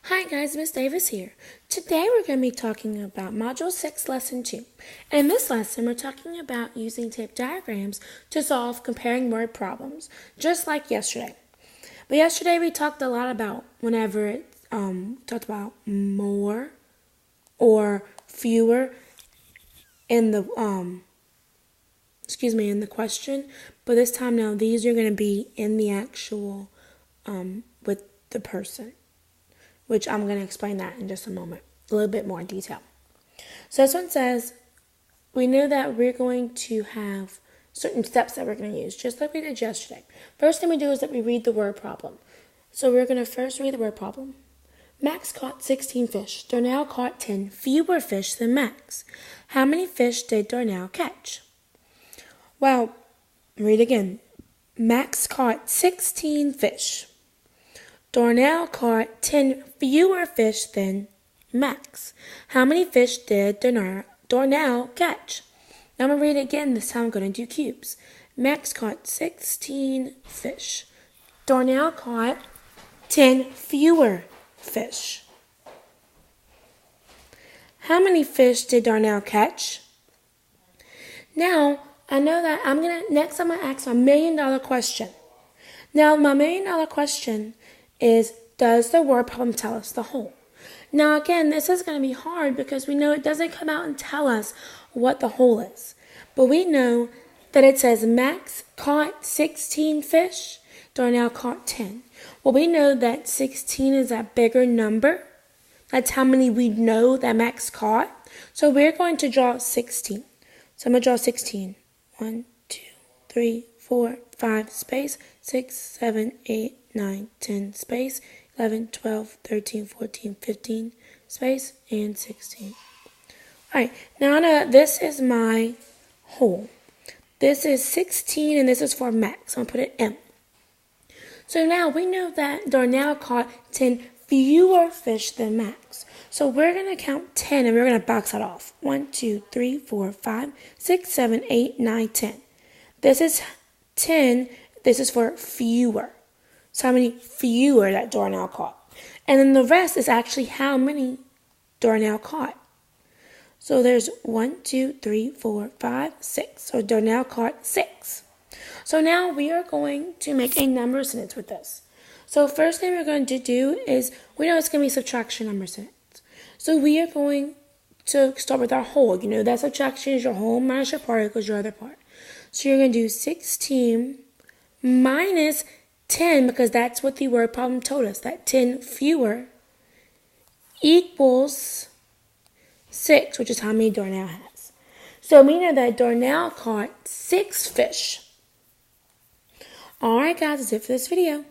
Hi guys, Miss Davis here. Today we're going to be talking about Module 6, Lesson 2. And in this lesson, we're talking about using tape diagrams to solve comparing word problems, just like yesterday. But yesterday we talked a lot about whenever it talked about more or fewer in the in the question. But this time now, these are going to be in the actual with the person, which I'm going to explain that in just a moment, a little bit more in detail. So this one says, we know that we're going to have certain steps that we're going to use, just like we did yesterday. First thing we do is that we read the word problem. So we're going to first read the word problem. Max caught 16 fish. Darnell caught 10 fewer fish than Max. How many fish did Darnell catch? Well, read again. Max caught 16 fish. Darnell caught 10 fewer fish than Max. How many fish did Darnell catch? Now I'm going to read it again. This time I'm going to do cubes. Max caught 16 fish. Darnell caught 10 fewer fish. How many fish did Darnell catch? Now, I know that next I'm going to ask my $1 million question. Now, my $1 million question is, does the word problem tell us the whole? Now, again, this is going to be hard because we know it doesn't come out and tell us what the whole is. But we know that it says Max caught 16 fish, Darnell caught 10. Well, we know that 16 is a bigger number. That's how many we know that Max caught. So we're going to draw 16. So I'm going to draw 16. 1, 2, 3, 4, 5, space, 6, 7, 8, 9, 10, space, 11, 12, 13, 14, 15, space, and 16. Alright, now this is my whole. This is 16 and this is for Max. I'm going to put it M. So now we know that Darnell caught 10 fewer fish than Max. So we're going to count 10 and we're going to box that off. 1, 2, 3, 4, 5, 6, 7, 8, 9, 10. This is 10. This is for fewer. So how many fewer that Darnell caught. And then the rest is actually how many Darnell caught. So there's 1, 2, 3, 4, 5, 6. So Darnell caught 6. So now we are going to make a number sentence with this. So first thing we're going to do is, we know it's going to be subtraction number sentence. So we are going to start with our whole. You know that subtraction is your whole minus your part equals your other part. So you're going to do 16 minus 10, because that's what the word problem told us, that 10 fewer equals 6, which is how many Darnell has. So we know that Darnell caught 6 fish. Alright guys, that's it for this video.